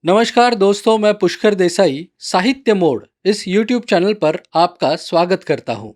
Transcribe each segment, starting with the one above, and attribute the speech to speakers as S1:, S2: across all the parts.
S1: नमस्कार दोस्तों, मैं पुष्कर देसाई साहित्य मोड़ इस YouTube चैनल पर आपका स्वागत करता हूं।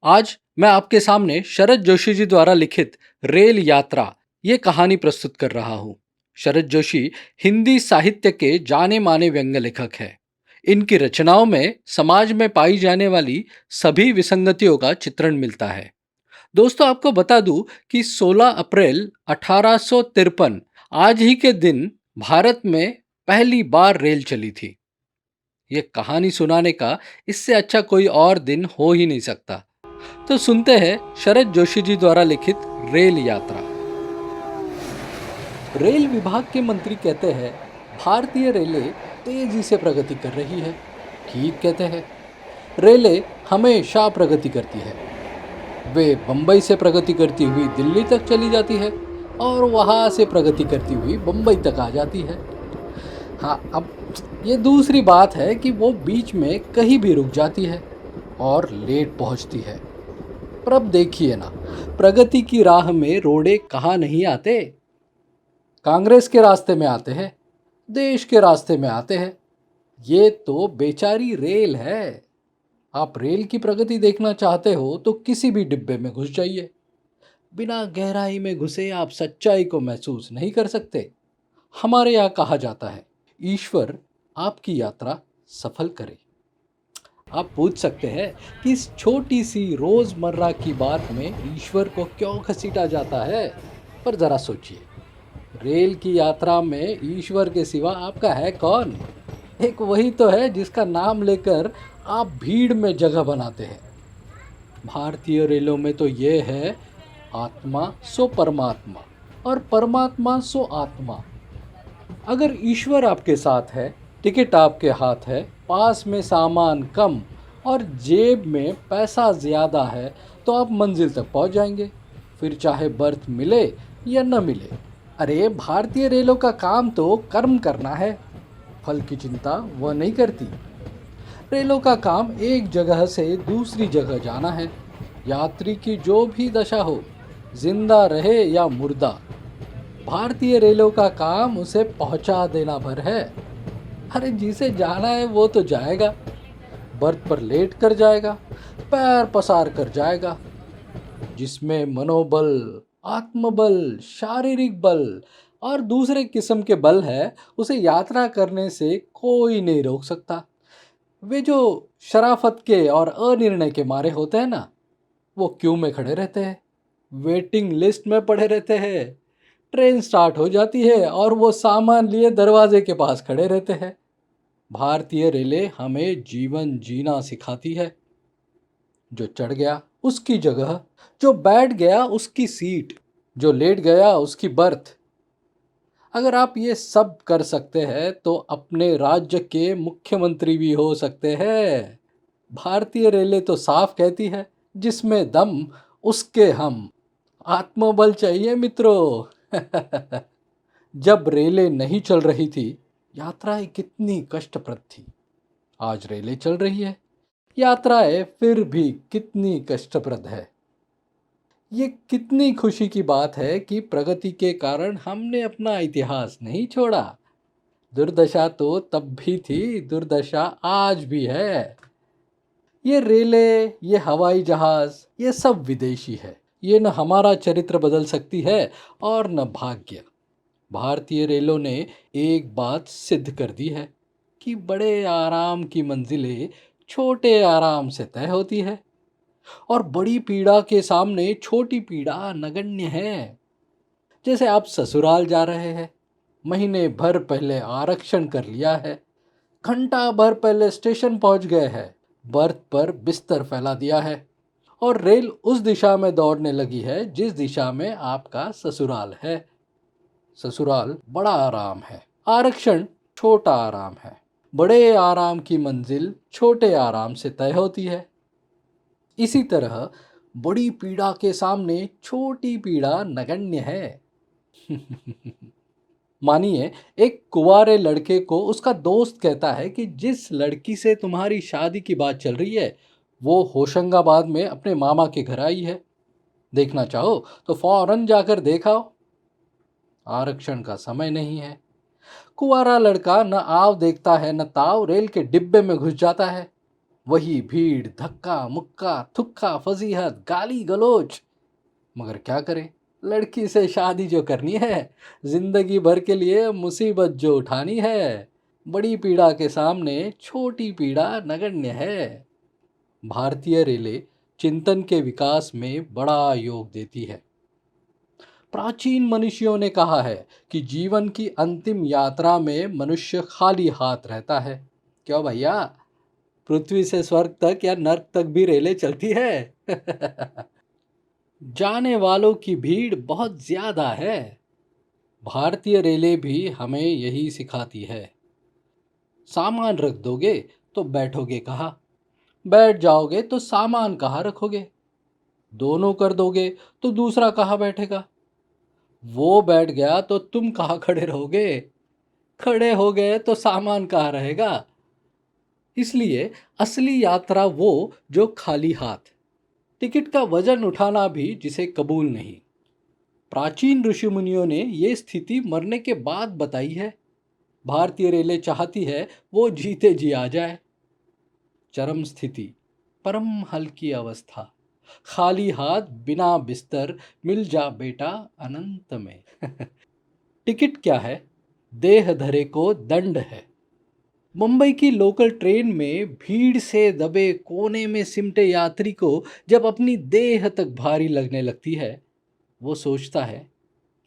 S1: आज मैं आपके सामने शरद जोशी जी द्वारा लिखित रेल यात्रा ये कहानी प्रस्तुत कर रहा हूं। शरद जोशी हिंदी साहित्य के जाने माने व्यंग्य लेखक हैं। इनकी रचनाओं में समाज में पाई जाने वाली सभी विसंगतियों का चित्रण मिलता है। दोस्तों, आपको बता दूं कि 16 अप्रैल 1853 आज ही के दिन भारत में पहली बार रेल चली थी। ये कहानी सुनाने का इससे अच्छा कोई और दिन हो ही नहीं सकता। तो सुनते हैं शरद जोशी जी द्वारा लिखित रेल यात्रा। रेल विभाग के मंत्री कहते हैं, भारतीय रेलें तेजी से प्रगति कर रही है। ठीक कहते हैं। रेलें हमेशा प्रगति करती है। वे बम्बई से प्रगति करती हुई दिल्ली तक चली जाती है और वहां से प्रगति करती हुई बम्बई तक आ जाती है। हाँ, अब ये दूसरी बात है कि वो बीच में कहीं भी रुक जाती है और लेट पहुंचती है। पर अब देखिए ना, प्रगति की राह में रोड़े कहाँ नहीं आते। कांग्रेस के रास्ते में आते हैं, देश के रास्ते में आते हैं। ये तो बेचारी रेल है। आप रेल की प्रगति देखना चाहते हो तो किसी भी डिब्बे में घुस जाइए। बिना गहराई में घुसे आप सच्चाई को महसूस नहीं कर सकते। हमारे यहाँ कहा जाता है, ईश्वर आपकी यात्रा सफल करे। आप पूछ सकते हैं कि इस छोटी सी रोजमर्रा की बात में ईश्वर को क्यों घसीटा जाता है। पर जरा सोचिए, रेल की यात्रा में ईश्वर के सिवा आपका है कौन। एक वही तो है जिसका नाम लेकर आप भीड़ में जगह बनाते हैं। भारतीय रेलों में तो ये है, आत्मा सो परमात्मा और परमात्मा सो आत्मा। अगर ईश्वर आपके साथ है, टिकट आपके हाथ है, पास में सामान कम और जेब में पैसा ज़्यादा है, तो आप मंजिल तक पहुंच जाएंगे, फिर चाहे बर्थ मिले या न मिले। अरे, भारतीय रेलों का काम तो कर्म करना है, फल की चिंता वह नहीं करती। रेलों का काम एक जगह से दूसरी जगह जाना है। यात्री की जो भी दशा हो, जिंदा रहे या मुर्दा, भारतीय रेलों का काम उसे पहुंचा देना भर है। अरे, जिसे जाना है वो तो जाएगा, बर्थ पर लेट कर जाएगा, पैर पसार कर जाएगा। जिसमें मनोबल, आत्मबल, शारीरिक बल और दूसरे किस्म के बल है, उसे यात्रा करने से कोई नहीं रोक सकता। वे जो शराफत के और अनिर्णय के मारे होते हैं ना, वो क्यू में खड़े रहते हैं, वेटिंग लिस्ट में पड़े रहते हैं। ट्रेन स्टार्ट हो जाती है और वो सामान लिए दरवाजे के पास खड़े रहते हैं। भारतीय रेलें हमें जीवन जीना सिखाती है। जो चढ़ गया उसकी जगह, जो बैठ गया उसकी सीट, जो लेट गया उसकी बर्थ। अगर आप ये सब कर सकते हैं तो अपने राज्य के मुख्यमंत्री भी हो सकते हैं। भारतीय रेलें तो साफ कहती है, जिसमें दम उसके हम। आत्मबल चाहिए मित्रों। जब रेलें नहीं चल रही थी, यात्राएं कितनी कष्टप्रद थी। आज रेलें चल रही है, यात्राएं फिर भी कितनी कष्टप्रद है। ये कितनी खुशी की बात है कि प्रगति के कारण हमने अपना इतिहास नहीं छोड़ा। दुर्दशा तो तब भी थी, दुर्दशा आज भी है। ये रेलें, ये हवाई जहाज, ये सब विदेशी है। ये न हमारा चरित्र बदल सकती है और न भाग्य। भारतीय रेलों ने एक बात सिद्ध कर दी है कि बड़े आराम की मंजिलें छोटे आराम से तय होती है और बड़ी पीड़ा के सामने छोटी पीड़ा नगण्य है। जैसे आप ससुराल जा रहे हैं, महीने भर पहले आरक्षण कर लिया है, घंटा भर पहले स्टेशन पहुंच गए हैं, बर्थ पर बिस्तर फैला दिया है और रेल उस दिशा में दौड़ने लगी है जिस दिशा में आपका ससुराल है। ससुराल बड़ा आराम है, आरक्षण छोटा आराम है। बड़े आराम की मंजिल छोटे आराम से तय होती है। इसी तरह बड़ी पीड़ा के सामने छोटी पीड़ा नगण्य है। मानिए, एक कुंवारे लड़के को उसका दोस्त कहता है कि जिस लड़की से तुम्हारी शादी की बात चल रही है, वो होशंगाबाद में अपने मामा के घर आई है। देखना चाहो तो फौरन जाकर देखाओ। आरक्षण का समय नहीं है। कुंवारा लड़का न आव देखता है न ताव, रेल के डिब्बे में घुस जाता है। वही भीड़, धक्का मुक्का, थुक्का, फजीहत, गाली गलोच। मगर क्या करे, लड़की से शादी जो करनी है, जिंदगी भर के लिए मुसीबत जो उठानी है, बड़ी पीड़ा के सामने छोटी पीड़ा नगण्य है। भारतीय रेलें चिंतन के विकास में बड़ा योग देती है। प्राचीन मनुष्यों ने कहा है कि जीवन की अंतिम यात्रा में मनुष्य खाली हाथ रहता है। क्यों भैया, पृथ्वी से स्वर्ग तक या नर्क तक भी रेलें चलती है। जाने वालों की भीड़ बहुत ज्यादा है। भारतीय रेलें भी हमें यही सिखाती है। सामान रख दोगे तो बैठोगे कहाँ, बैठ जाओगे तो सामान कहाँ रखोगे, दोनों कर दोगे तो दूसरा कहाँ बैठेगा, वो बैठ गया तो तुम कहाँ खड़े रहोगे, खड़े हो गए तो सामान कहाँ रहेगा। इसलिए असली यात्रा वो जो खाली हाथ, टिकट का वजन उठाना भी जिसे कबूल नहीं। प्राचीन ऋषि मुनियों ने ये स्थिति मरने के बाद बताई है। भारतीय रेलें चाहती है वो जीते जी आ जाए। चरम स्थिति, परम हल्की अवस्था, खाली हाथ बिना बिस्तर, मिल जा बेटा अनंत में। टिकट क्या है, देह धरे को दंड है। मुंबई की लोकल ट्रेन में भीड़ से दबे कोने में सिमटे यात्री को जब अपनी देह तक भारी लगने लगती है, वो सोचता है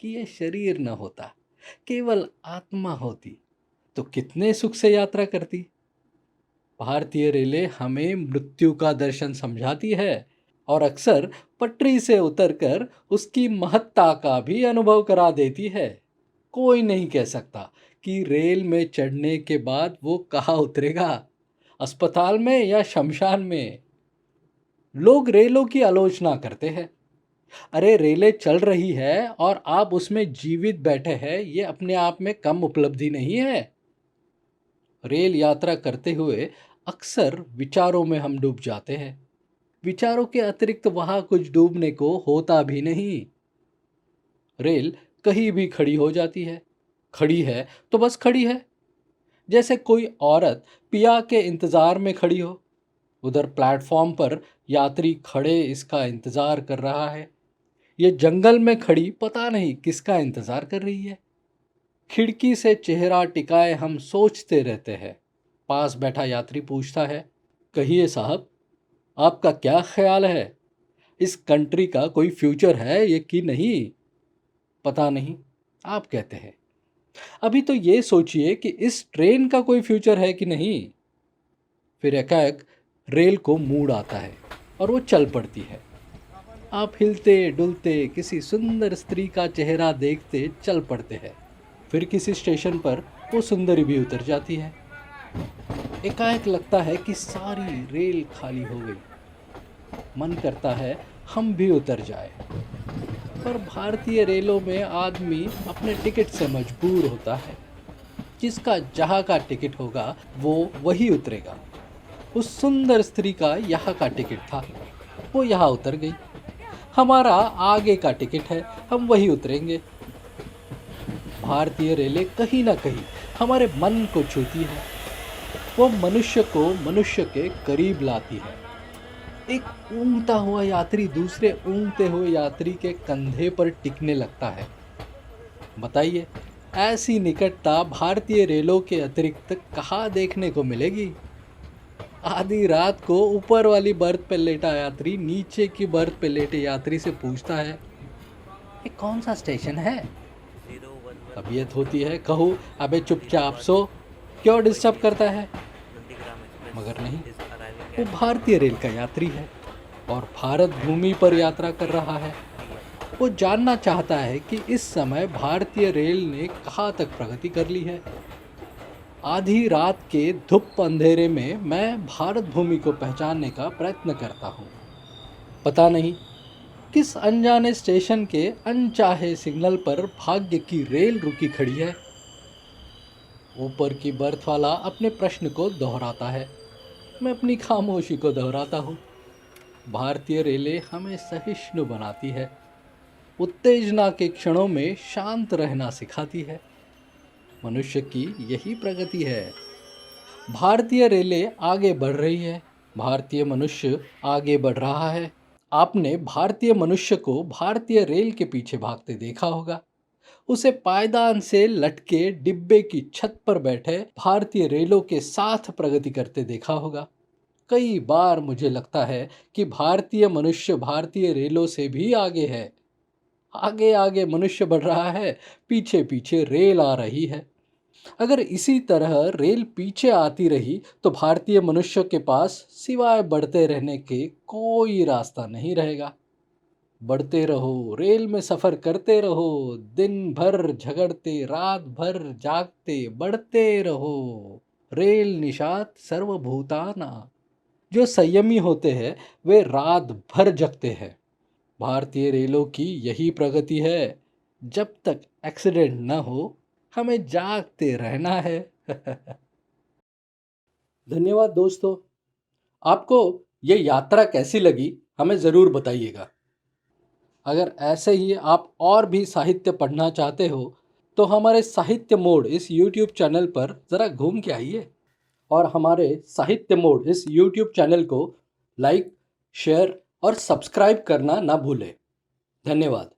S1: कि ये शरीर न होता, केवल आत्मा होती तो कितने सुख से यात्रा करती। भारतीय रेलें हमें मृत्यु का दर्शन समझाती है और अक्सर पटरी से उतरकर उसकी महत्ता का भी अनुभव करा देती है। कोई नहीं कह सकता कि रेल में चढ़ने के बाद वो कहाँ उतरेगा, अस्पताल में या शमशान में। लोग रेलों की आलोचना करते हैं। अरे रेलें चल रही है और आप उसमें जीवित बैठे हैं, ये अपने आप में कम उपलब्धि नहीं है। रेल यात्रा करते हुए अक्सर विचारों में हम डूब जाते हैं। विचारों के अतिरिक्त वहां कुछ डूबने को होता भी नहीं। रेल कहीं भी खड़ी हो जाती है, खड़ी है तो बस खड़ी है, जैसे कोई औरत पिया के इंतजार में खड़ी हो। उधर प्लेटफॉर्म पर यात्री खड़े इसका इंतजार कर रहा है, ये जंगल में खड़ी पता नहीं किसका इंतजार कर रही है। खिड़की से चेहरा टिकाए हम सोचते रहते हैं। पास बैठा यात्री पूछता है, कहिए साहब, आपका क्या ख्याल है, इस कंट्री का कोई फ्यूचर है ये कि नहीं। पता नहीं, आप कहते हैं। अभी तो ये सोचिए कि इस ट्रेन का कोई फ्यूचर है कि नहीं। फिर एकाएक रेल को मूड आता है और वो चल पड़ती है। आप हिलते डुलते किसी सुंदर स्त्री का चेहरा देखते चल पड़ते हैं। फिर किसी स्टेशन पर वो सुंदरी भी उतर जाती है। एकाएक लगता है कि सारी रेल खाली हो गई। मन करता है हम भी उतर जाए, पर भारतीय रेलों में आदमी अपने टिकट से मजबूर होता है। जिसका जहाँ का टिकट होगा वो वही उतरेगा। उस सुंदर स्त्री का यहाँ का टिकट था, वो यहाँ उतर गई। हमारा आगे का टिकट है, हम वही उतरेंगे। भारतीय रेलें कहीं ना कहीं हमारे मन को छूती है। वो मनुष्य को मनुष्य के करीब लाती है। एक ऊँगता हुआ यात्री दूसरे ऊँगते हुए यात्री के कंधे पर टिकने लगता है। बताइए, ऐसी निकटता भारतीय रेलों के अतिरिक्त कहाँ देखने को मिलेगी। आधी रात को ऊपर वाली बर्थ पे लेटा यात्री नीचे की बर्थ पे लेटे यात्री से पूछता है, ये कौन सा स्टेशन है। तबीयत होती है, कहूँ अबे चुपचाप सो, क्यों डिस्टर्ब करता है। मगर नहीं, वो भारतीय रेल का यात्री है और भारत भूमि पर यात्रा कर रहा है। वो जानना चाहता है कि इस समय भारतीय रेल ने कहाँ तक प्रगति कर ली है। आधी रात के धुप अंधेरे में मैं भारत भूमि को पहचानने का प्रयत्न करता हूँ। पता नहीं किस अनजाने स्टेशन के अनचाहे सिग्नल पर भाग्य की रेल रुकी खड़ी है। ऊपर की बर्थ वाला अपने प्रश्न को दोहराता है, मैं अपनी खामोशी को दोहराता हूँ। भारतीय रेलें हमें सहिष्णु बनाती है, उत्तेजना के क्षणों में शांत रहना सिखाती है। मनुष्य की यही प्रगति है। भारतीय रेलें आगे बढ़ रही है, भारतीय मनुष्य आगे बढ़ रहा है। आपने भारतीय मनुष्य को भारतीय रेल के पीछे भागते देखा होगा, उसे पायदान से लटके डिब्बे की छत पर बैठे भारतीय रेलों के साथ प्रगति करते देखा होगा। कई बार मुझे लगता है कि भारतीय मनुष्य भारतीय रेलों से भी आगे है। आगे आगे मनुष्य बढ़ रहा है, पीछे पीछे रेल आ रही है। अगर इसी तरह रेल पीछे आती रही तो भारतीय मनुष्य के पास सिवाय बढ़ते रहने के कोई रास्ता नहीं रहेगा। बढ़ते रहो, रेल में सफर करते रहो, दिन भर झगड़ते, रात भर जागते, बढ़ते रहो। रेल निषाद सर्वभूताना। जो संयमी होते हैं वे रात भर जगते हैं। भारतीय रेलों की यही प्रगति है। जब तक एक्सीडेंट न हो, हमें जागते रहना है। धन्यवाद दोस्तों। आपको ये यात्रा कैसी लगी हमें ज़रूर बताइएगा। अगर ऐसे ही आप और भी साहित्य पढ़ना चाहते हो तो हमारे साहित्य मोड इस YouTube चैनल पर ज़रा घूम के आइए और हमारे साहित्य मोड इस YouTube चैनल को लाइक, शेयर और सब्सक्राइब करना ना भूलें। धन्यवाद।